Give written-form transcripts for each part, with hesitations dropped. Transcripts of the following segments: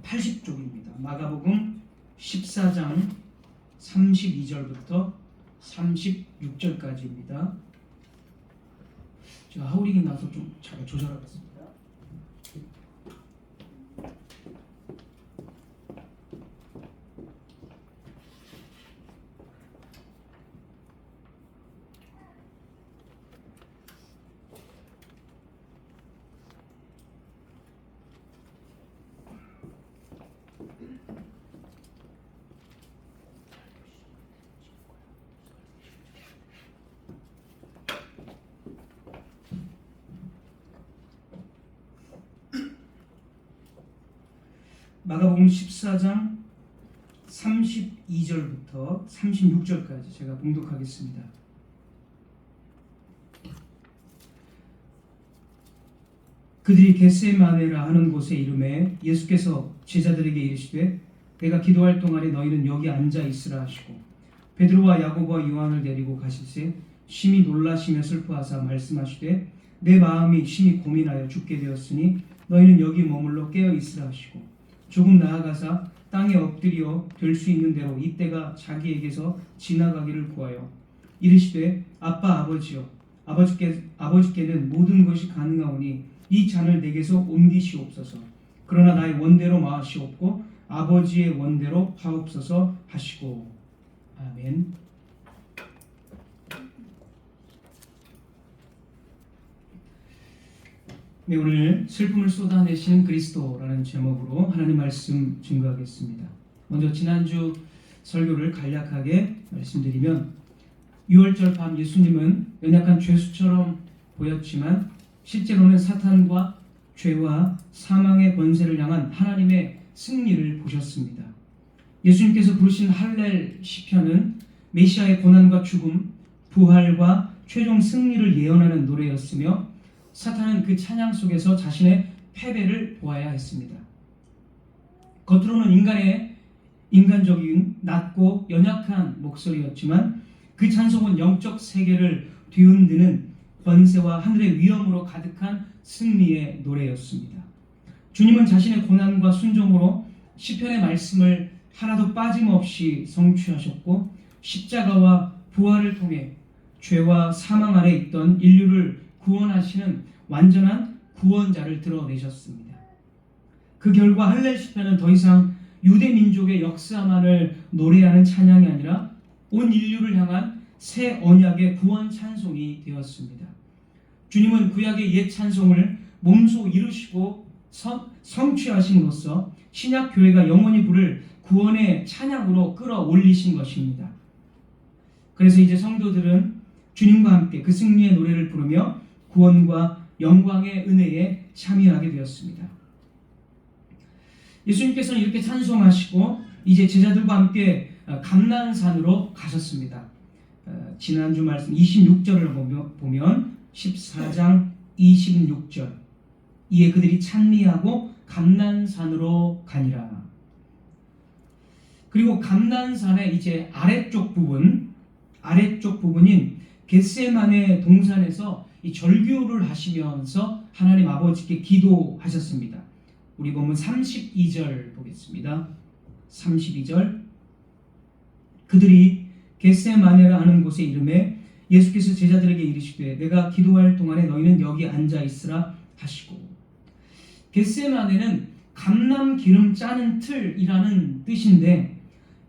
80쪽입니다. 마가복음 14장 32절부터 36절까지입니다. 제가 하우링이 나서 좀 잘 조절하겠습니다. 마가복음 14장 32절부터 36절까지 제가 봉독하겠습니다. 그들이 겟세마네라 하는 곳에 이르매 예수께서 제자들에게 이르시되 내가 기도할 동안에 너희는 여기 앉아 있으라 하시고 베드로와 야고보와 요한을 데리고 가실새 심히 놀라시며 슬퍼하사 말씀하시되 내 마음이 심히 고민하여 죽게 되었으니 너희는 여기 머물러 깨어 있으라 하시고 조금 나아가사 땅에 엎드려 될 수 있는 대로 이때가 자기에게서 지나가기를 구하여 이르시되 아빠 아버지여 아버지께는 모든 것이 가능하오니 이 잔을 내게서 옮기시옵소서. 그러나 나의 원대로 마시옵고 아버지의 원대로 하옵소서 하시고. 아멘. 네, 오늘 슬픔을 쏟아내시는 그리스도라는 제목으로 하나님 말씀 증거하겠습니다. 먼저 지난주 설교를 간략하게 말씀드리면 6월절 밤 예수님은 연약한 죄수처럼 보였지만 실제로는 사탄과 죄와 사망의 권세를 향한 하나님의 승리를 보셨습니다. 예수님께서 부르신 할렐 시편은 메시아의 고난과 죽음, 부활과 최종 승리를 예언하는 노래였으며 사탄은 그 찬양 속에서 자신의 패배를 보아야 했습니다. 겉으로는 인간적인 낮고 연약한 목소리였지만 그 찬송은 영적 세계를 뒤흔드는 권세와 하늘의 위엄으로 가득한 승리의 노래였습니다. 주님은 자신의 고난과 순종으로 시편의 말씀을 하나도 빠짐없이 성취하셨고 십자가와 부활을 통해 죄와 사망 아래 있던 인류를 구원하시는 완전한 구원자를 드러내셨습니다. 그 결과 할렐 시편은 더 이상 유대 민족의 역사만을 노래하는 찬양이 아니라 온 인류를 향한 새 언약의 구원 찬송이 되었습니다. 주님은 구약의 옛 찬송을 몸소 이루시고 성취하심으로써 신약 교회가 영원히 부를 구원의 찬양으로 끌어올리신 것입니다. 그래서 이제 성도들은 주님과 함께 그 승리의 노래를 부르며 구원과 영광의 은혜에 참여하게 되었습니다. 예수님께서는 이렇게 찬송하시고 이제 제자들과 함께 감난산으로 가셨습니다. 지난주 말씀 26절을 보면 14장 26절 이에 그들이 찬미하고 감난산으로 가니라. 그리고 감난산의 이제 아래쪽 부분인 겟세마네 동산에서 이 절규를 하시면서 하나님 아버지께 기도하셨습니다. 우리 보면 32절 보겠습니다. 32절 그들이 겟세마네라 하는 곳에 이르매 예수께서 제자들에게 이르시되 내가 기도할 동안에 너희는 여기 앉아 있으라 하시고. 겟세마네는 감람 기름 짜는 틀이라는 뜻인데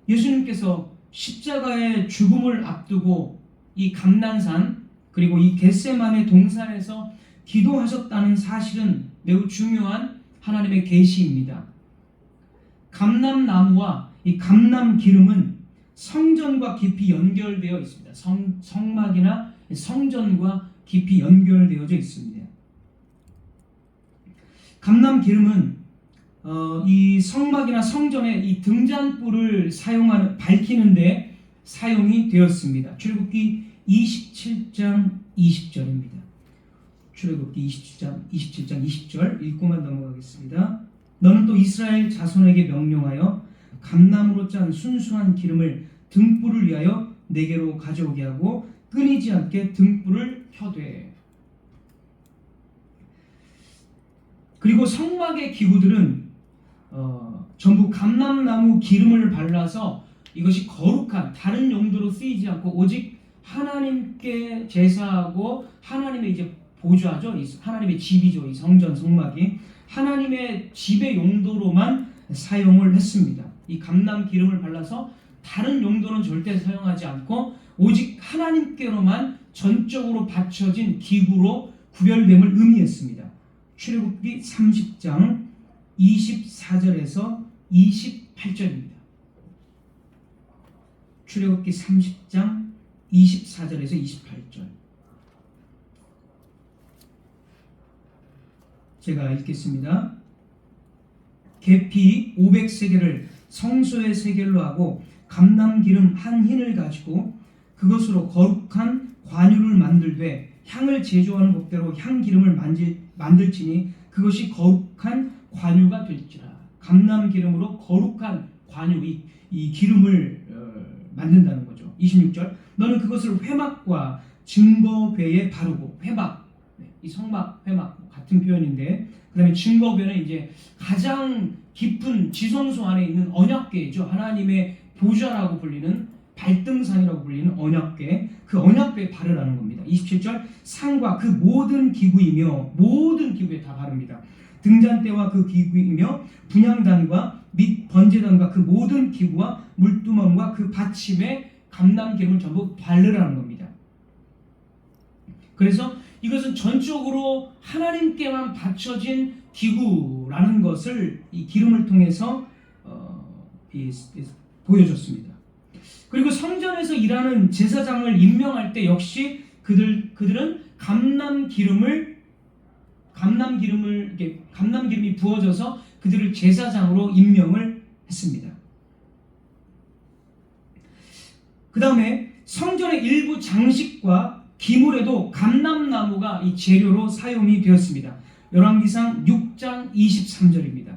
예수님께서 십자가의 죽음을 앞두고 이 감난산 그리고 이 겟세마네 동산에서 기도하셨다는 사실은 매우 중요한 하나님의 계시입니다. 감람나무와 이 감람기름은 성전과 깊이 연결되어 있습니다. 성막이나 성전과 깊이 연결되어져 있습니다. 감람기름은 이 성막이나 성전의 이 등잔불을 밝히는데 사용이 되었습니다. 출애굽기 27장 20절입니다. 출애굽기 27장 20절 읽고만 넘어가겠습니다. 너는 또 이스라엘 자손에게 명령하여 감람으로 짠 순수한 기름을 등불을 위하여 내게로 가져오게 하고 끊이지 않게 등불을 켜되. 그리고 성막의 기구들은 전부 감람나무 기름을 발라서 이것이 거룩한 다른 용도로 쓰이지 않고 오직 하나님께 제사하고 하나님의 이제 보좌죠. 하나님의 집이죠. 이 성전 성막이 하나님의 집의 용도로만 사용을 했습니다. 이 감람 기름을 발라서 다른 용도는 절대 사용하지 않고 오직 하나님께로만 전적으로 바쳐진 기구로 구별됨을 의미했습니다. 출애굽기 30장 24절에서 28절입니다. 출애굽기 30장 24절에서 28절. 제가 읽겠습니다. 계피 500세겔을 성소의 세겔로 하고 감람기름 한 흰을 가지고 그것으로 거룩한 관유를 만들되 향을 제조하는 법대로 향기름을 만들지니 그것이 거룩한 관유가 될지라. 감람기름으로 거룩한 관유, 이 기름을 만든다는 거죠. 26절. 너는 그것을 회막과 증거궤에 바르고, 회막, 이 성막 회막 같은 표현인데, 그 다음에 증거궤는 이제 가장 깊은 지성소 안에 있는 언약궤죠. 하나님의 보좌라고 불리는 발등상이라고 불리는 언약궤, 그 언약궤에 바르라는 겁니다. 27절. 상과 그 모든 기구이며, 모든 기구에 다 바릅니다. 등잔대와 그 기구이며 분향단과 및 번제단과 그 모든 기구와 물두멍과 그 받침에 감람기름을 전부 바르라는 겁니다. 그래서 이것은 전적으로 하나님께만 바쳐진 기구라는 것을 이 기름을 통해서 보여줬습니다. 그리고 성전에서 일하는 제사장을 임명할 때 역시 그들은 감람기름이 부어져서 그들을 제사장으로 임명을 했습니다. 그 다음에 성전의 일부 장식과 기물에도 감람나무가 이 재료로 사용이 되었습니다. 열왕기상 6장 23절입니다.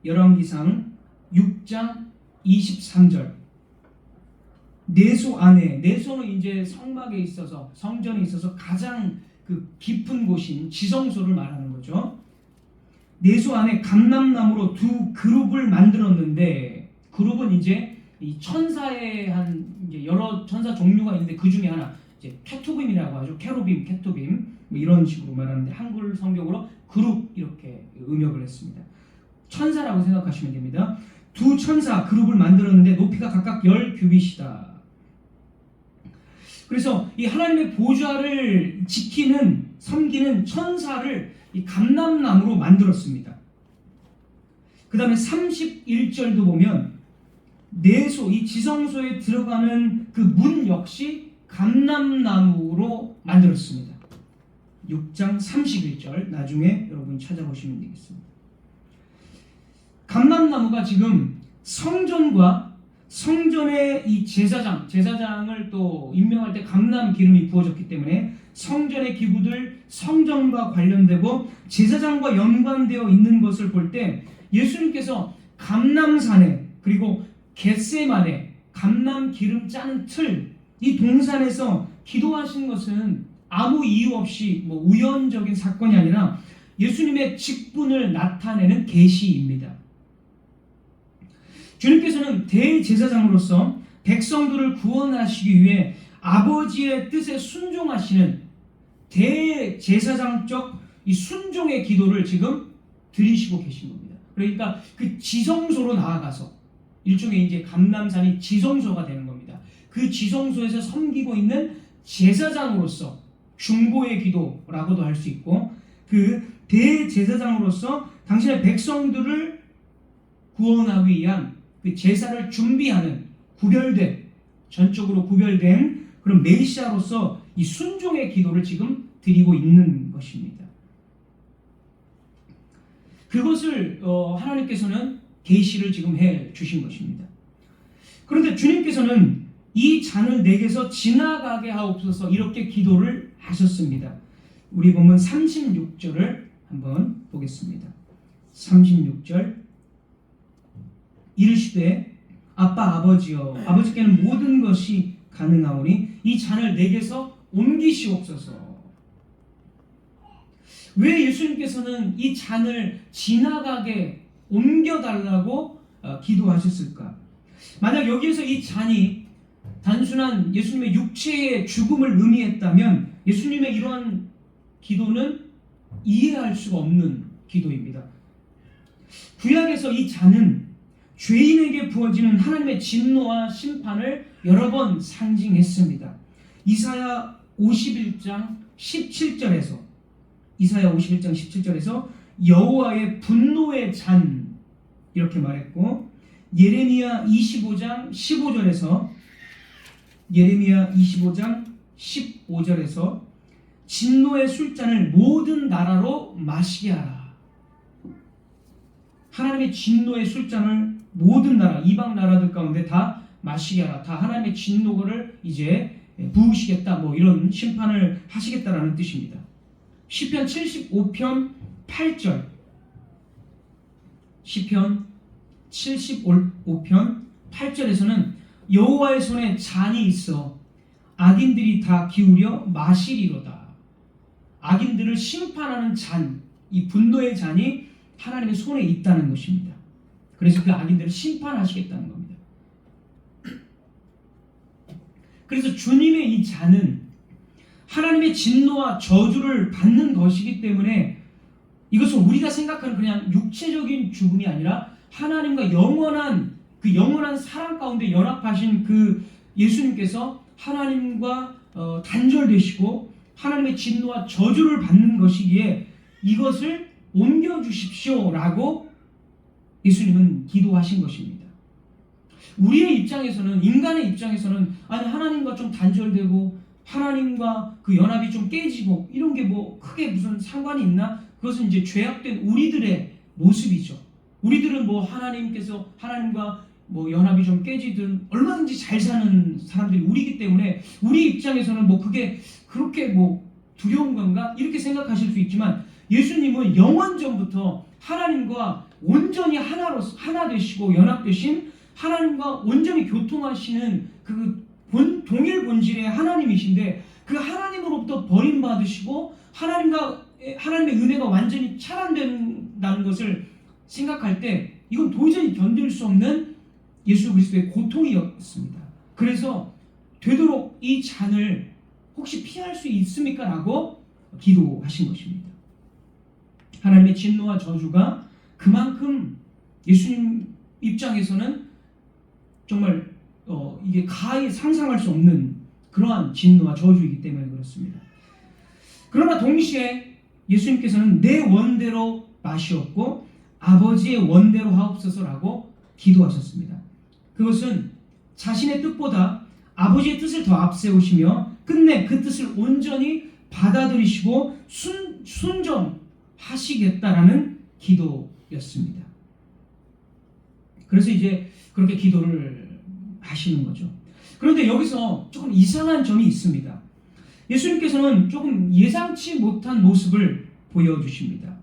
열왕기상 6장 23절. 내소 안에, 내소는 이제 성막에 있어서, 성전에 있어서 가장 그 깊은 곳인 지성소를 말하는 거죠. 내소 안에 감람나무로 두 그룹을 만들었는데, 그룹은 이제 이 천사의 한 이제 여러 천사 종류가 있는데 그 중에 하나 이제 케토빔이라고 하죠. 케루빔, 케토빔 뭐 이런 식으로 말하는데 한글 성경으로 그룹 이렇게 음역을 했습니다. 천사라고 생각하시면 됩니다. 두 천사 그룹을 만들었는데 높이가 각각 10규빗이다. 그래서 이 하나님의 보좌를 지키는 섬기는 천사를 이 감람나무로 만들었습니다. 그 다음에 31절도 보면 내소, 이 지성소에 들어가는 그 문 역시 감람나무로 만들었습니다. 6장 31절 나중에 여러분 찾아보시면 되겠습니다. 감람나무가 지금 성전과 성전의 이 제사장을 또 임명할 때 감람 기름이 부어졌기 때문에 성전의 기구들, 성전과 관련되고 제사장과 연관되어 있는 것을 볼 때 예수님께서 감람산에 그리고 겟세마네 감람 기름 짜는 틀, 이 동산에서 기도하신 것은 아무 이유 없이 뭐 우연적인 사건이 아니라 예수님의 직분을 나타내는 계시입니다. 주님께서는 대제사장으로서 백성들을 구원하시기 위해 아버지의 뜻에 순종하시는 대제사장적 이 순종의 기도를 지금 드리시고 계신 겁니다. 그러니까 그 지성소로 나아가서 일종의 이제 감람산이 지성소가 되는 겁니다. 그 지성소에서 섬기고 있는 제사장으로서 중보의 기도라고도 할 수 있고 그 대제사장으로서 당신의 백성들을 구원하기 위한 그 제사를 준비하는 전적으로 구별된 그런 메시아로서 이 순종의 기도를 지금 드리고 있는 것입니다. 그것을 하나님께서는 계시를 지금 해 주신 것입니다. 그런데 주님께서는 이 잔을 내게서 지나가게 하옵소서 이렇게 기도를 하셨습니다. 우리 보면 36절을 한번 보겠습니다. 36절. 이르시되 아빠 아버지여 아버지께는 모든 것이 가능하오니 이 잔을 내게서 옮기시옵소서. 왜 예수님께서는 이 잔을 지나가게 옮겨달라고 기도하셨을까? 만약 여기에서 이 잔이 단순한 예수님의 육체의 죽음을 의미했다면 예수님의 이러한 기도는 이해할 수가 없는 기도입니다. 구약에서 이 잔은 죄인에게 부어지는 하나님의 진노와 심판을 여러 번 상징했습니다. 이사야 51장 17절에서 여호와의 분노의 잔 이렇게 말했고, 예레미야 25장 15절에서 진노의 술잔을 모든 나라로 마시게 하라. 하나님의 진노의 술잔을 모든 나라, 이방 나라들 가운데 다 마시게 하라. 다 하나님의 진노를 이제 부으시겠다, 뭐 이런 심판을 하시겠다라는 뜻입니다. 시편 75편 8절, 시편 75편 8절에서는 여호와의 손에 잔이 있어 악인들이 다 기울여 마시리로다. 악인들을 심판하는 잔, 이 분노의 잔이 하나님의 손에 있다는 것입니다. 그래서 그 악인들을 심판하시겠다는 겁니다. 그래서 주님의 이 잔은 하나님의 진노와 저주를 받는 것이기 때문에 이것은 우리가 생각하는 그냥 육체적인 죽음이 아니라 하나님과 영원한 사랑 가운데 연합하신 그 예수님께서 하나님과 단절되시고 하나님의 진노와 저주를 받는 것이기에 이것을 옮겨주십시오라고 예수님은 기도하신 것입니다. 우리의 입장에서는, 인간의 입장에서는 아니 하나님과 좀 단절되고 하나님과 그 연합이 좀 깨지고 이런 게 뭐 크게 무슨 상관이 있나? 그것은 이제 죄악된 우리들의 모습이죠. 우리들은 뭐 하나님과 뭐 연합이 좀 깨지든 얼마든지 잘 사는 사람들이 우리이기 때문에 우리 입장에서는 뭐 그게 그렇게 뭐 두려운 건가? 이렇게 생각하실 수 있지만 예수님은 영원전부터 하나님과 온전히 하나 되시고 연합되신 하나님과 온전히 교통하시는 그 동일 본질의 하나님이신데 그 하나님으로부터 버림받으시고 하나님의 은혜가 완전히 차단된다는 것을 생각할 때 이건 도저히 견딜 수 없는 예수 그리스도의 고통이었습니다. 그래서 되도록 이 잔을 혹시 피할 수 있습니까? 라고 기도하신 것입니다. 하나님의 진노와 저주가 그만큼 예수님 입장에서는 정말 이게 가히 상상할 수 없는 그러한 진노와 저주이기 때문에 그렇습니다. 그러나 동시에 예수님께서는 내 원대로 마시옵고 아버지의 원대로 하옵소서라고 기도하셨습니다. 그것은 자신의 뜻보다 아버지의 뜻을 더 앞세우시며 끝내 그 뜻을 온전히 받아들이시고 순종하시겠다라는 기도였습니다. 그래서 이제 그렇게 기도를 하시는 거죠. 그런데 여기서 조금 이상한 점이 있습니다. 예수님께서는 조금 예상치 못한 모습을 보여주십니다.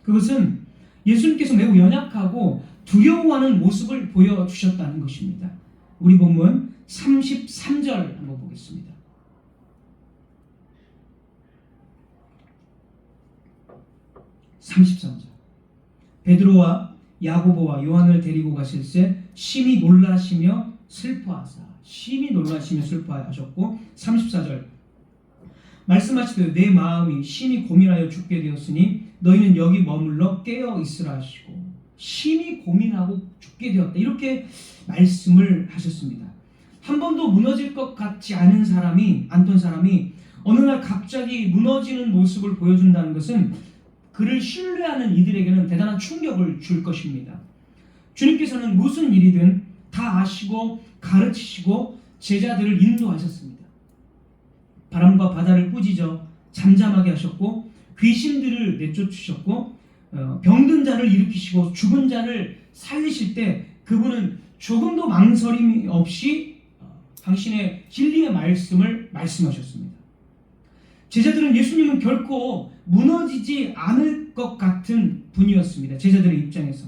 그것은 예수님께서 매우 연약하고 두려워하는 모습을 보여주셨다는 것입니다. 우리 본문 33절 한번 보겠습니다. 33절. 베드로와 야고보와 요한을 데리고 가실새 심히 놀라시며 슬퍼하셨고 34절. 말씀하시되 내 마음이 심히 고민하여 죽게 되었으니 너희는 여기 머물러 깨어 있으라 하시고 심히 고민하고 죽게 되었다. 이렇게 말씀을 하셨습니다. 한 번도 무너질 것 같지 않던 사람이 어느 날 갑자기 무너지는 모습을 보여준다는 것은 그를 신뢰하는 이들에게는 대단한 충격을 줄 것입니다. 주님께서는 무슨 일이든 다 아시고 가르치시고 제자들을 인도하셨습니다. 바람과 바다를 꾸짖어 잠잠하게 하셨고 귀신들을 내쫓으셨고 병든 자를 일으키시고 죽은 자를 살리실 때 그분은 조금도 망설임 없이 당신의 진리의 말씀을 말씀하셨습니다. 제자들은 예수님은 결코 무너지지 않을 것 같은 분이었습니다. 제자들의 입장에서.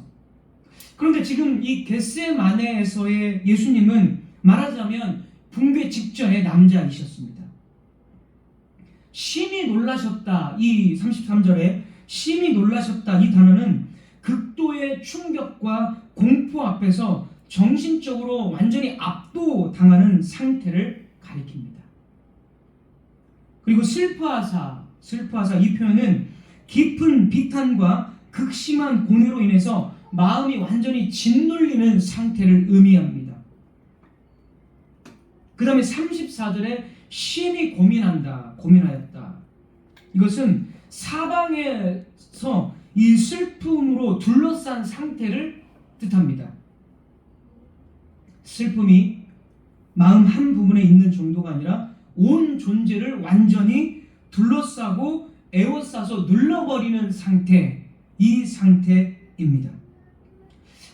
그런데 지금 이 겟세마네에서의 예수님은 말하자면 붕괴 직전의 남자이셨습니다. 심히 놀라셨다. 이 33절에 심히 놀라셨다. 이 단어는 극도의 충격과 공포 앞에서 정신적으로 완전히 압도당하는 상태를 가리킵니다. 그리고 슬퍼하사 이 표현은 깊은 비탄과 극심한 고뇌로 인해서 마음이 완전히 짓눌리는 상태를 의미합니다. 그 다음에 34절에 심히 고민하였다. 이것은 사방에서 이 슬픔으로 둘러싼 상태를 뜻합니다. 슬픔이 마음 한 부분에 있는 정도가 아니라 온 존재를 완전히 둘러싸고 에워싸서 눌러버리는 상태, 이 상태입니다.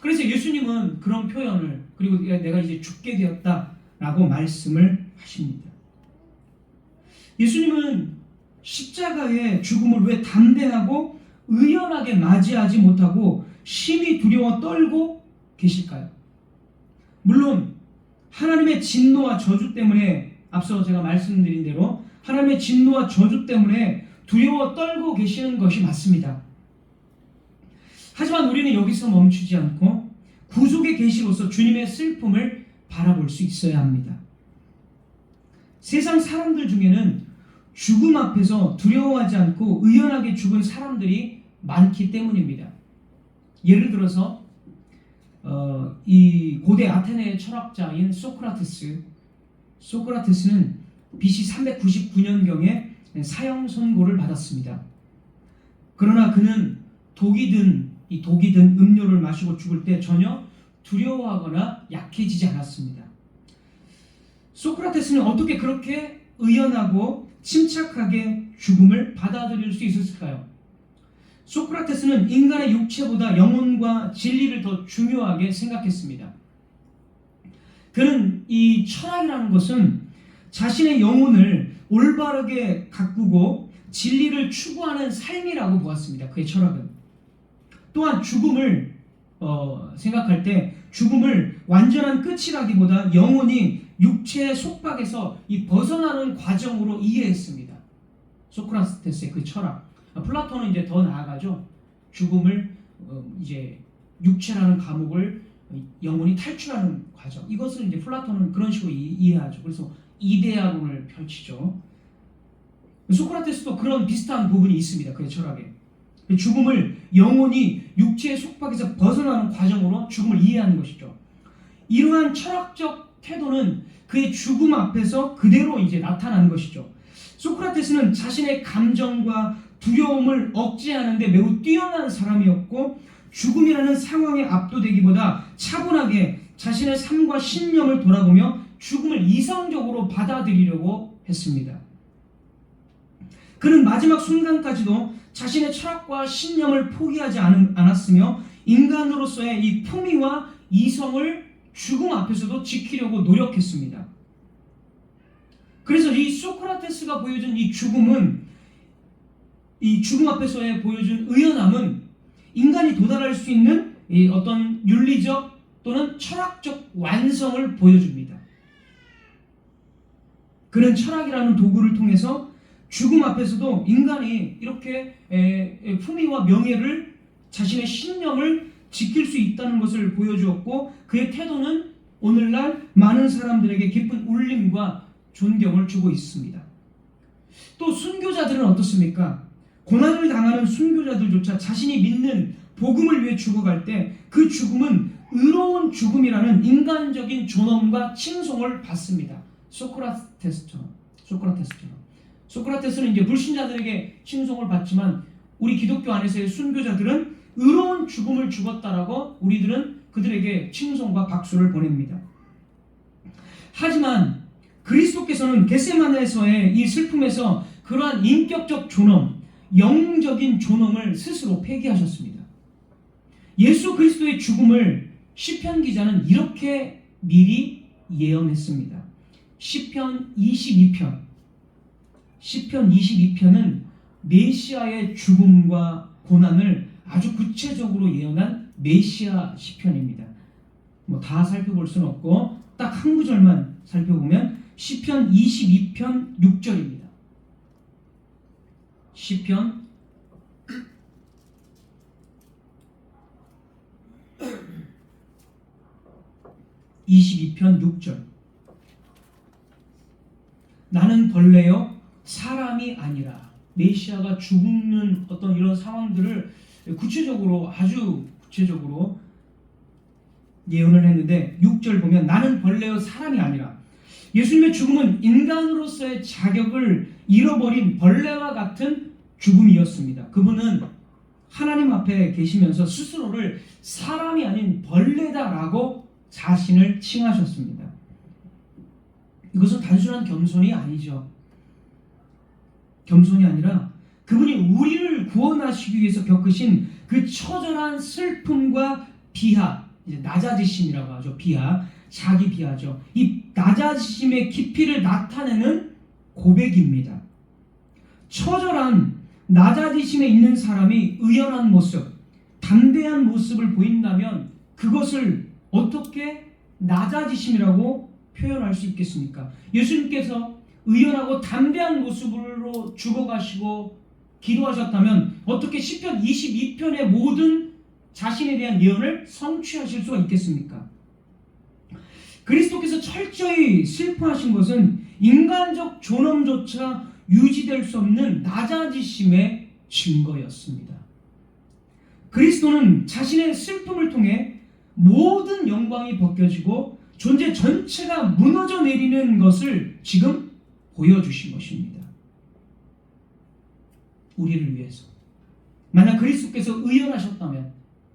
그래서 예수님은 그런 표현을, 그리고 내가 이제 죽게 되었다라고 말씀을 하십니다. 예수님은 십자가의 죽음을 왜 담대하고 의연하게 맞이하지 못하고 심히 두려워 떨고 계실까요? 물론 하나님의 진노와 저주 때문에, 앞서 제가 말씀드린 대로 하나님의 진노와 저주 때문에 두려워 떨고 계시는 것이 맞습니다. 하지만 우리는 여기서 멈추지 않고 구속의 계시로서 주님의 슬픔을 바라볼 수 있어야 합니다. 세상 사람들 중에는 죽음 앞에서 두려워하지 않고 의연하게 죽은 사람들이 많기 때문입니다. 예를 들어서 이 고대 아테네의 철학자인 소크라테스는 BC 399년경에 사형 선고를 받았습니다. 그러나 그는 독이 든 음료를 마시고 죽을 때 전혀 두려워하거나 약해지지 않았습니다. 소크라테스는 어떻게 그렇게 의연하고 침착하게 죽음을 받아들일 수 있었을까요? 소크라테스는 인간의 육체보다 영혼과 진리를 더 중요하게 생각했습니다. 그는 이 철학이라는 것은 자신의 영혼을 올바르게 가꾸고 진리를 추구하는 삶이라고 보았습니다. 그의 철학은. 또한 죽음을 생각할 때 죽음을 완전한 끝이라기보다 영혼이 육체의 속박에서 이 벗어나는 과정으로 이해했습니다. 소크라테스의 그 철학. 플라톤은 이제 더 나아가죠. 죽음을 이제 육체라는 감옥을 영혼이 탈출하는 과정. 이것을 이제 플라톤은 그런 식으로 이해하죠. 그래서 이데아론을 펼치죠. 소크라테스도 그런 비슷한 부분이 있습니다. 그의 철학에. 죽음을 영혼이 육체의 속박에서 벗어나는 과정으로 죽음을 이해하는 것이죠. 이러한 철학적 태도는 그의 죽음 앞에서 그대로 이제 나타나는 것이죠. 소크라테스는 자신의 감정과 두려움을 억제하는 데 매우 뛰어난 사람이었고, 죽음이라는 상황에 압도되기보다 차분하게 자신의 삶과 신념을 돌아보며 죽음을 이성적으로 받아들이려고 했습니다. 그는 마지막 순간까지도 자신의 철학과 신념을 포기하지 않았으며 인간으로서의 이 품위와 이성을 죽음 앞에서도 지키려고 노력했습니다. 그래서 이 소크라테스가 보여준 이 죽음은, 이 죽음 앞에서의 보여준 의연함은 인간이 도달할 수 있는 이 어떤 윤리적 또는 철학적 완성을 보여줍니다. 그는 철학이라는 도구를 통해서 죽음 앞에서도 인간이 이렇게 품위와 명예를, 자신의 신념을 지킬 수 있다는 것을 보여주었고, 그의 태도는 오늘날 많은 사람들에게 깊은 울림과 존경을 주고 있습니다. 또 순교자들은 어떻습니까? 고난을 당하는 순교자들조차 자신이 믿는 복음을 위해 죽어갈 때 그 죽음은 의로운 죽음이라는 인간적인 존엄과 칭송을 받습니다. 소크라테스처럼. 소크라테스는 이제 불신자들에게 칭송을 받지만 우리 기독교 안에서의 순교자들은 의로운 죽음을 죽었다라고 우리들은 그들에게 칭송과 박수를 보냅니다. 하지만 그리스도께서는 겟세마네에서의 이 슬픔에서 그러한 인격적 존엄, 영적인 존엄을 스스로 폐기하셨습니다. 예수 그리스도의 죽음을 시편 기자는 이렇게 미리 예언했습니다. 시편 22편은 메시아의 죽음과 고난을 아주 구체적으로 예언한 메시아 시편입니다. 뭐 다 살펴볼 수는 없고 딱 한 구절만 살펴보면 시편 22편 6절입니다. 시편 22편 6절. 나는 벌레요 사람이 아니라. 메시아가 죽는 어떤 이런 상황들을 구체적으로, 아주 구체적으로 예언을 했는데 6절 보면 나는 벌레요 사람이 아니라. 예수님의 죽음은 인간으로서의 자격을 잃어버린 벌레와 같은 죽음이었습니다. 그분은 하나님 앞에 계시면서 스스로를 사람이 아닌 벌레다라고 자신을 칭하셨습니다. 이것은 단순한 겸손이 아니죠. 겸손이 아니라 그분이 우리를 구원하시기 위해서 겪으신 그 처절한 슬픔과 비하, 이제 낮아지심이라고 하죠. 비하, 자기 비하죠. 이 낮아지심의 깊이를 나타내는 고백입니다. 처절한 낮아지심에 있는 사람이 의연한 모습, 담대한 모습을 보인다면 그것을 어떻게 낮아지심이라고 표현할 수 있겠습니까? 예수님께서 의연하고 담대한 모습으로 죽어가시고 기도하셨다면 어떻게 시편 22편의 모든 자신에 대한 예언을 성취하실 수가 있겠습니까? 그리스도께서 철저히 슬퍼하신 것은 인간적 존엄조차 유지될 수 없는 낮아지심의 증거였습니다. 그리스도는 자신의 슬픔을 통해 모든 영광이 벗겨지고 존재 전체가 무너져 내리는 것을 지금 보여주신 것입니다. 우리를 위해서. 만약 그리스도께서 의연하셨다면,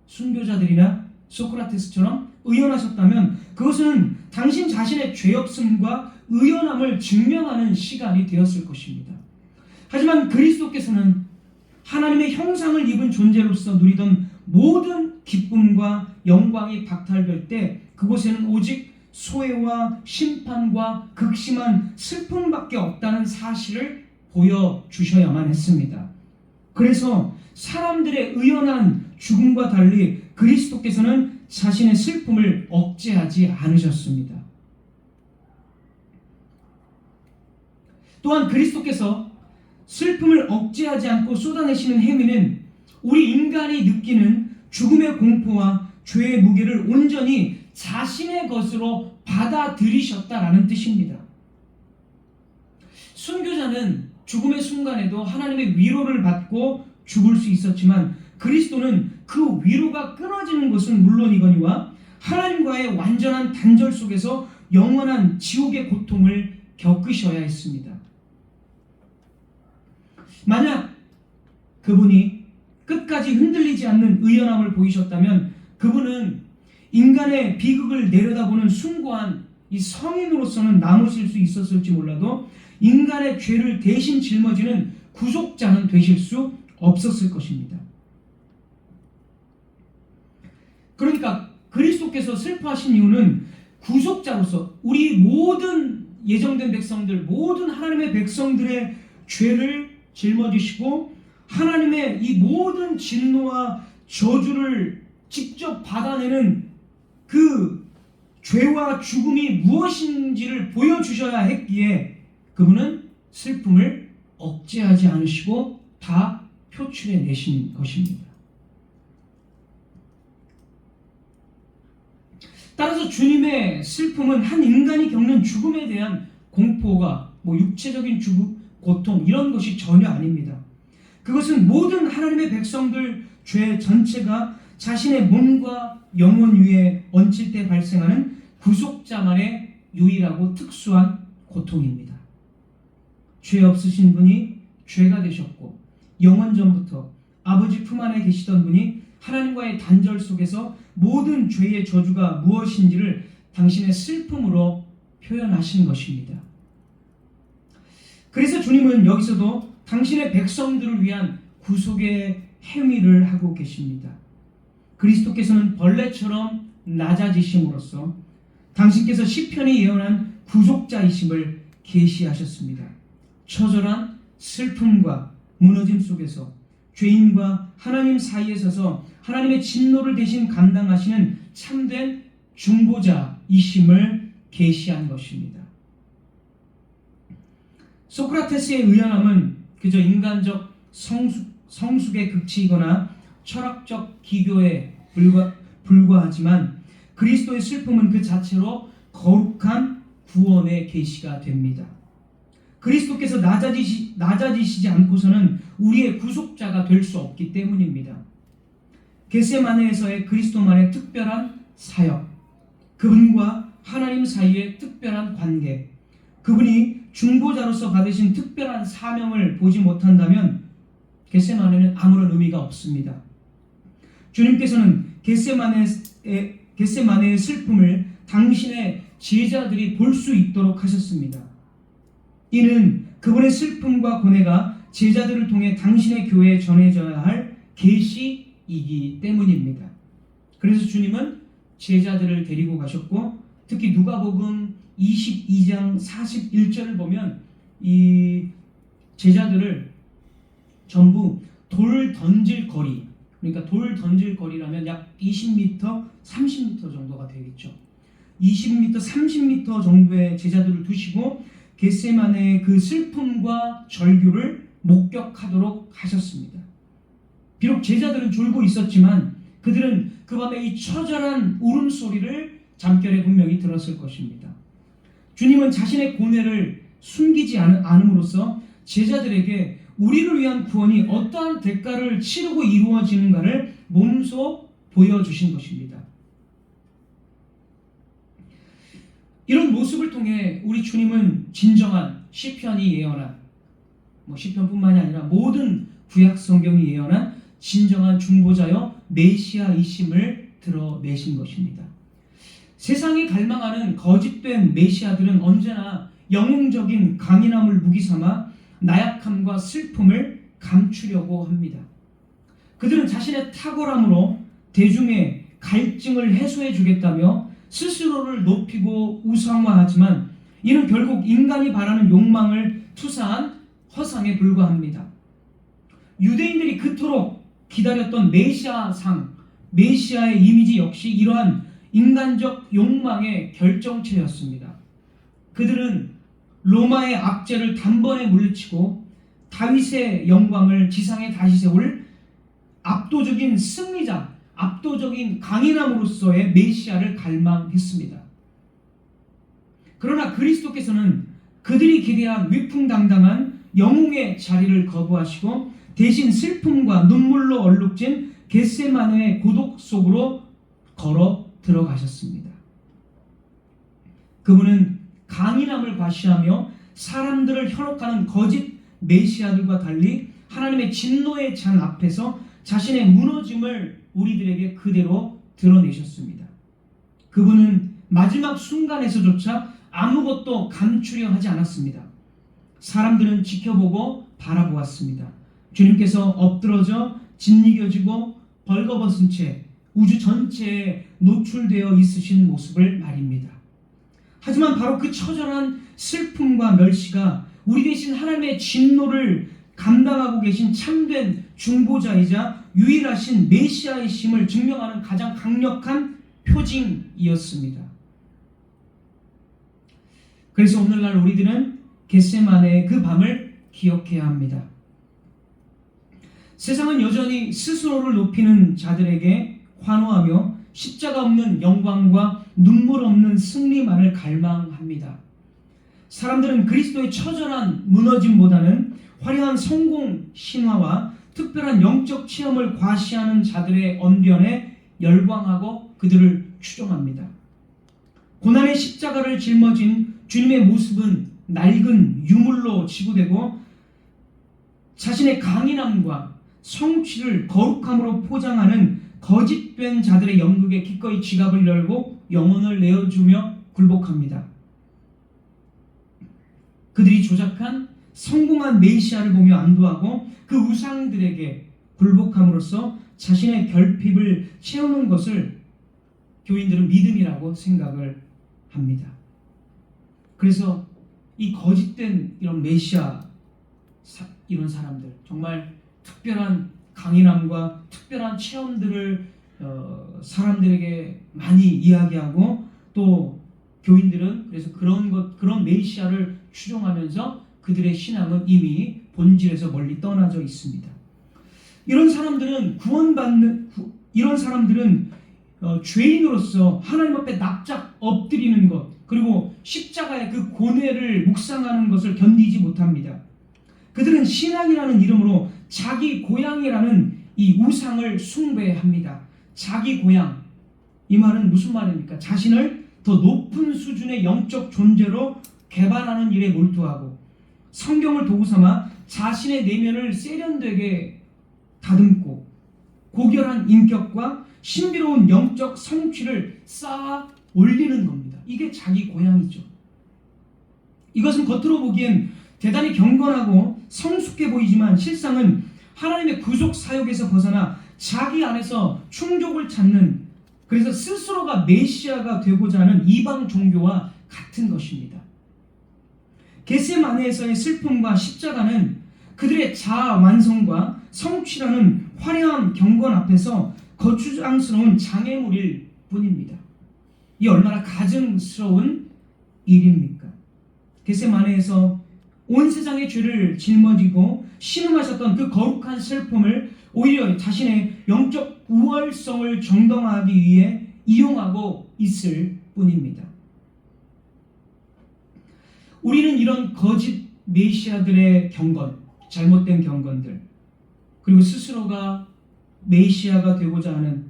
순교자들이나 소크라테스처럼 의연하셨다면 그것은 당신 자신의 죄 없음과 의연함을 증명하는 시간이 되었을 것입니다. 하지만 그리스도께서는 하나님의 형상을 입은 존재로서 누리던 모든 기쁨과 영광이 박탈될 때 그곳에는 오직 소외와 심판과 극심한 슬픔밖에 없다는 사실을 보여주셔야만 했습니다. 그래서 사람들의 의연한 죽음과 달리 그리스도께서는 자신의 슬픔을 억제하지 않으셨습니다. 또한 그리스도께서 슬픔을 억제하지 않고 쏟아내시는 행위는 우리 인간이 느끼는 죽음의 공포와 죄의 무게를 온전히 자신의 것으로 받아들이셨다라는 뜻입니다. 순교자는 죽음의 순간에도 하나님의 위로를 받고 죽을 수 있었지만 그리스도는 그 위로가 끊어지는 것은 물론이거니와 하나님과의 완전한 단절 속에서 영원한 지옥의 고통을 겪으셔야 했습니다. 만약 그분이 끝까지 흔들리지 않는 의연함을 보이셨다면 그분은 인간의 비극을 내려다보는 숭고한 이 성인으로서는 남으실 수 있었을지 몰라도 인간의 죄를 대신 짊어지는 구속자는 되실 수 없었을 것입니다. 그러니까 그리스도께서 슬퍼하신 이유는 구속자로서 우리 모든 예정된 백성들, 모든 하나님의 백성들의 죄를 짊어지시고 하나님의 이 모든 진노와 저주를 직접 받아내는 그 죄와 죽음이 무엇인지를 보여주셔야 했기에 그분은 슬픔을 억제하지 않으시고 다 표출해 내신 것입니다. 따라서 주님의 슬픔은 한 인간이 겪는 죽음에 대한 공포가 육체적인 죽음, 고통 이런 것이 전혀 아닙니다. 그것은 모든 하나님의 백성들 죄 전체가 자신의 몸과 영혼 위에 얹힐 때 발생하는 구속자만의 유일하고 특수한 고통입니다. 죄 없으신 분이 죄가 되셨고 영원전부터 아버지 품 안에 계시던 분이 하나님과의 단절 속에서 모든 죄의 저주가 무엇인지를 당신의 슬픔으로 표현하신 것입니다. 그래서 주님은 여기서도 당신의 백성들을 위한 구속의 행위를 하고 계십니다. 그리스도께서는 벌레처럼 낮아지심으로써 당신께서 시편이 예언한 구속자이심을 계시하셨습니다. 처절한 슬픔과 무너짐 속에서 죄인과 하나님 사이에 서서 하나님의 진노를 대신 감당하시는 참된 중보자이심을 계시한 것입니다. 소크라테스의 의연함은 그저 인간적 성숙의 극치이거나 철학적 기교에 불과하지만 그리스도의 슬픔은 그 자체로 거룩한 구원의 계시가 됩니다. 그리스도께서 낮아지시지 않고서는 우리의 구속자가 될 수 없기 때문입니다. 겟세마네에서의 그리스도만의 특별한 사역, 그분과 하나님 사이의 특별한 관계, 그분이 중보자로서 받으신 특별한 사명을 보지 못한다면 겟세마네는 아무런 의미가 없습니다. 주님께서는 겟세마네의 슬픔을 당신의 제자들이 볼 수 있도록 하셨습니다. 이는 그분의 슬픔과 고뇌가 제자들을 통해 당신의 교회에 전해져야 할 계시이기 때문입니다. 그래서 주님은 제자들을 데리고 가셨고, 특히 누가복음 22장 41절을 보면 이 제자들을 전부 돌 던질 거리, 그러니까 돌 던질 거리라면 약 20m, 30m 정도가 되겠죠. 20m, 30m 정도의 제자들을 두시고 겟세마네의 그 슬픔과 절규를 목격하도록 하셨습니다. 비록 제자들은 졸고 있었지만 그들은 그 밤에 이 처절한 울음소리를 잠결에 분명히 들었을 것입니다. 주님은 자신의 고뇌를 숨기지 않음으로써 제자들에게 우리를 위한 구원이 어떠한 대가를 치르고 이루어지는가를 몸소 보여주신 것입니다. 이런 모습을 통해 우리 주님은 진정한 시편이 예언한, 시편뿐만이 아니라 모든 구약 성경이 예언한 진정한 중보자여 메시아이심을 드러내신 것입니다. 세상이 갈망하는 거짓된 메시아들은 언제나 영웅적인 강인함을 무기 삼아 나약함과 슬픔을 감추려고 합니다. 그들은 자신의 탁월함으로 대중의 갈증을 해소해 주겠다며 스스로를 높이고 우상화하지만 이는 결국 인간이 바라는 욕망을 투사한 허상에 불과합니다. 유대인들이 그토록 기다렸던 메시아상, 메시아의 이미지 역시 이러한 인간적 욕망의 결정체였습니다. 그들은 로마의 압제를 단번에 물리치고 다윗의 영광을 지상에 다시 세울 압도적인 승리자, 압도적인 강인함으로서의 메시아를 갈망했습니다. 그러나 그리스도께서는 그들이 기대한 위풍당당한 영웅의 자리를 거부하시고 대신 슬픔과 눈물로 얼룩진 겟세마네의 고독 속으로 걸어 들어가셨습니다. 그분은 강인함을 과시하며 사람들을 현혹하는 거짓 메시아들과 달리 하나님의 진노의 잔 앞에서 자신의 무너짐을 우리들에게 그대로 드러내셨습니다. 그분은 마지막 순간에서조차 아무것도 감추려 하지 않았습니다. 사람들은 지켜보고 바라보았습니다. 주님께서 엎드러져 짓이겨지고 벌거벗은 채 우주 전체에 노출되어 있으신 모습을 말입니다. 하지만 바로 그 처절한 슬픔과 멸시가 우리 대신 하나님의 진노를 감당하고 계신 참된 중보자이자 유일하신 메시아이심을 증명하는 가장 강력한 표징이었습니다. 그래서 오늘날 우리들은 겟세마네의 그 밤을 기억해야 합니다. 세상은 여전히 스스로를 높이는 자들에게 환호하며 십자가 없는 영광과 눈물 없는 승리만을 갈망합니다. 사람들은 그리스도의 처절한 무너짐보다는 화려한 성공 신화와 특별한 영적 체험을 과시하는 자들의 언변에 열광하고 그들을 추종합니다. 고난의 십자가를 짊어진 주님의 모습은 낡은 유물로 치부되고 자신의 강인함과 성취를 거룩함으로 포장하는 거짓된 자들의 연극에 기꺼이 지갑을 열고 영혼을 내어주며 굴복합니다. 그들이 조작한 성공한 메시아를 보며 안도하고 그 우상들에게 굴복함으로써 자신의 결핍을 채우는 것을 교인들은 믿음이라고 생각을 합니다. 그래서 이 거짓된 이런 메시아 이런 사람들 정말 특별한 강인함과 특별한 체험들을 사람들에게 많이 이야기하고 또 교인들은 그래서 그런 메시아를 추종하면서 그들의 신앙은 이미 본질에서 멀리 떠나져 있습니다. 이런 사람들은 죄인으로서 하나님 앞에 납작 엎드리는 것, 그리고 십자가의 그 고뇌를 묵상하는 것을 견디지 못합니다. 그들은 신앙이라는 이름으로 자기 고향이라는 이 우상을 숭배합니다. 자기 고향, 이 말은 무슨 말입니까? 자신을 더 높은 수준의 영적 존재로 개발하는 일에 몰두하고 성경을 도구 삼아 자신의 내면을 세련되게 다듬고 고결한 인격과 신비로운 영적 성취를 쌓아 올리는 겁니다. 이게 자기 고향이죠. 이것은 겉으로 보기엔 대단히 경건하고 성숙해 보이지만 실상은 하나님의 구속 사역에서 벗어나 자기 안에서 충족을 찾는, 그래서 스스로가 메시아가 되고자 하는 이방 종교와 같은 것입니다. 겟세마네에서의 슬픔과 십자가는 그들의 자아 완성과 성취라는 화려한 경건 앞에서 거추장스러운 장애물일 뿐입니다. 이 얼마나 가증스러운 일입니까? 겟세마네에서 온 세상의 죄를 짊어지고 신음하셨던 그 거룩한 슬픔을 오히려 자신의 영적 우월성을 정당화하기 위해 이용하고 있을 뿐입니다. 우리는 이런 거짓 메시아들의 경건, 잘못된 경건들, 그리고 스스로가 메시아가 되고자 하는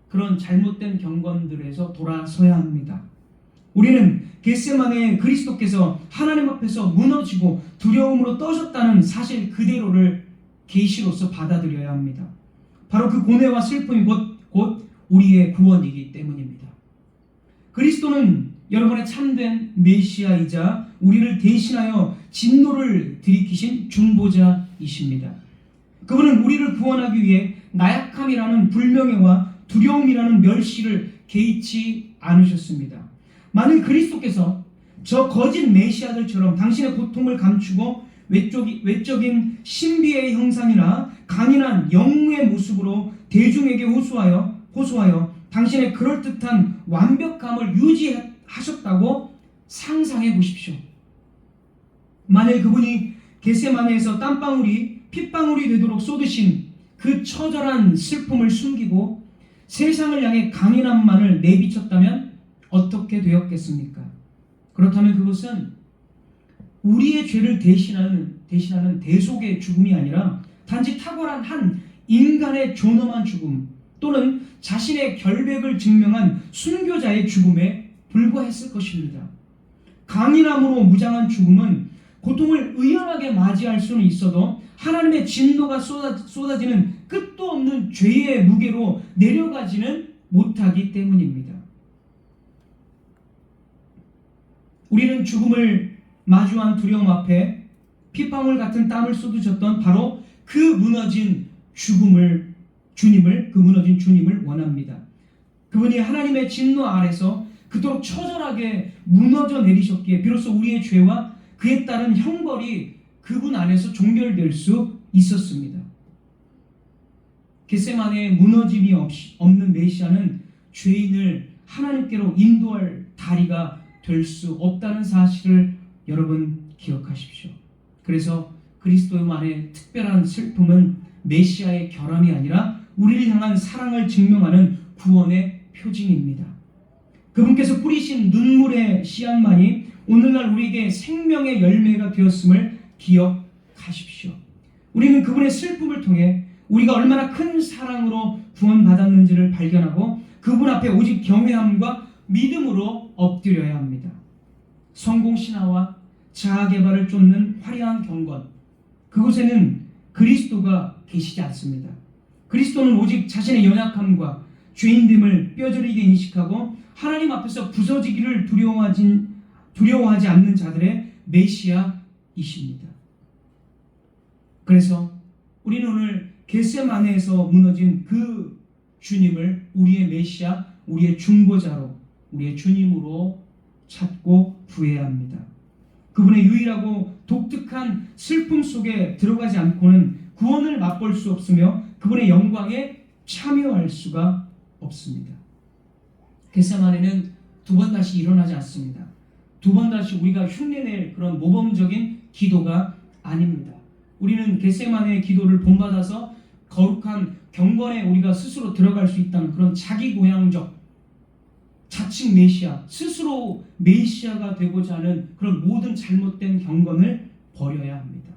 그런 잘못된 경건들에서 돌아서야 합니다. 우리는 겟세마네 그리스도께서 하나님 앞에서 무너지고 두려움으로 떠셨다는 사실 그대로를 계시로서 받아들여야 합니다. 바로 그 고뇌와 슬픔이 곧 우리의 구원이기 때문입니다. 그리스도는 여러분의 참된 메시아이자 우리를 대신하여 진노를 들이키신 중보자이십니다. 그분은 우리를 구원하기 위해 나약함이라는 불명예와 두려움이라는 멸시를 개의치 않으셨습니다. 만일 그리스도께서 저 거짓 메시아들처럼 당신의 고통을 감추고 외적인 신비의 형상이나 강인한 영웅의 모습으로 대중에게 호소하여 당신의 그럴듯한 완벽함을 유지하셨다고 상상해 보십시오. 만일 그분이 겟세마네에서 땀방울이 핏방울이 되도록 쏟으신 그 처절한 슬픔을 숨기고 세상을 향해 강인함만을 내비쳤다면 어떻게 되었겠습니까? 그렇다면 그것은 우리의 죄를 대신하는 대속의 죽음이 아니라 단지 탁월한 한 인간의 존엄한 죽음 또는 자신의 결백을 증명한 순교자의 죽음에 불과했을 것입니다. 강인함으로 무장한 죽음은 고통을 의연하게 맞이할 수는 있어도 하나님의 진노가 쏟아지는 끝도 없는 죄의 무게로 내려가지는 못하기 때문입니다. 우리는 죽음을 마주한 두려움 앞에 핏방울 같은 땀을 쏟으셨던 바로 그 무너진 주님을 원합니다. 그분이 하나님의 진노 아래서 그토록 처절하게 무너져 내리셨기에 비로소 우리의 죄와 그에 따른 형벌이 그분 안에서 종결될 수 있었습니다. 겟세마네에 무너짐이 없는 메시아는 죄인을 하나님께로 인도할 다리가 될 수 없다는 사실을 여러분 기억하십시오. 그래서 그리스도만의 특별한 슬픔은 메시아의 결함이 아니라 우리를 향한 사랑을 증명하는 구원의 표징입니다. 그분께서 뿌리신 눈물의 씨앗만이 오늘날 우리에게 생명의 열매가 되었음을 기억하십시오. 우리는 그분의 슬픔을 통해 우리가 얼마나 큰 사랑으로 구원받았는지를 발견하고 그분 앞에 오직 경외함과 믿음으로 엎드려야 합니다. 성공신화와 자아개발을 쫓는 화려한 경건, 그곳에는 그리스도가 계시지 않습니다. 그리스도는 오직 자신의 연약함과 죄인됨을 뼈저리게 인식하고 하나님 앞에서 부서지기를 두려워하지 않는 자들의 메시아이십니다. 그래서 우리는 오늘 겟세마네에서 무너진 그 주님을 우리의 메시아, 우리의 중보자로, 우리의 주님으로 찾고 구해야 합니다. 그분의 유일하고 독특한 슬픔 속에 들어가지 않고는 구원을 맛볼 수 없으며 그분의 영광에 참여할 수가 없습니다. 겟세마네는 두 번 다시 일어나지 않습니다. 두 번 다시 우리가 흉내낼 그런 모범적인 기도가 아닙니다. 우리는 겟세마네의 기도를 본받아서 거룩한 경건에 우리가 스스로 들어갈 수 있다는 그런 자기고향적 자칭 메시아, 스스로 메시아가 되고자 하는 그런 모든 잘못된 경건을 버려야 합니다.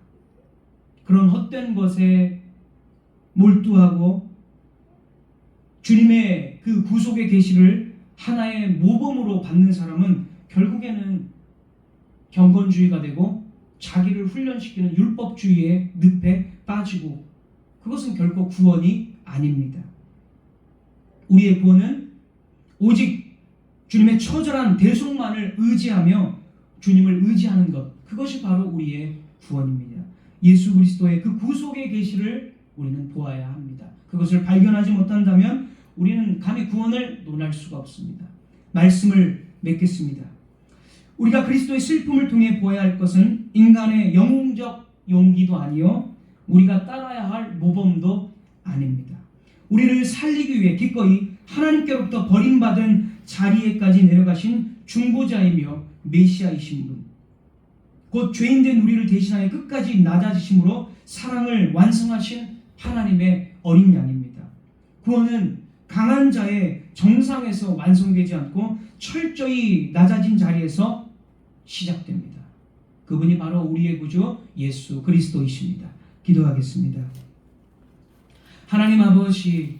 그런 헛된 것에 몰두하고 주님의 그 구속의 계시를 하나의 모범으로 받는 사람은 결국에는 경건주의가 되고 자기를 훈련시키는 율법주의의 늪에 빠지고, 그것은 결코 구원이 아닙니다. 우리의 구원은 오직 주님의 처절한 대속만을 의지하며 주님을 의지하는 것, 그것이 바로 우리의 구원입니다. 예수 그리스도의 그 구속의 계시를 우리는 보아야 합니다. 그것을 발견하지 못한다면 우리는 감히 구원을 논할 수가 없습니다. 말씀을 맺겠습니다. 우리가 그리스도의 슬픔을 통해 보아야 할 것은 인간의 영웅적 용기도 아니요 우리가 따라야 할 모범도 아닙니다. 우리를 살리기 위해 기꺼이 하나님께로부터 버림받은 자리에까지 내려가신 중보자이며 메시아이신 분, 곧 죄인된 우리를 대신하여 끝까지 낮아지심으로 사랑을 완성하신 하나님의 어린 양입니다. 구원은 강한 자의 정상에서 완성되지 않고 철저히 낮아진 자리에서 시작됩니다. 그분이 바로 우리의 구주 예수 그리스도이십니다. 기도하겠습니다. 하나님 아버지,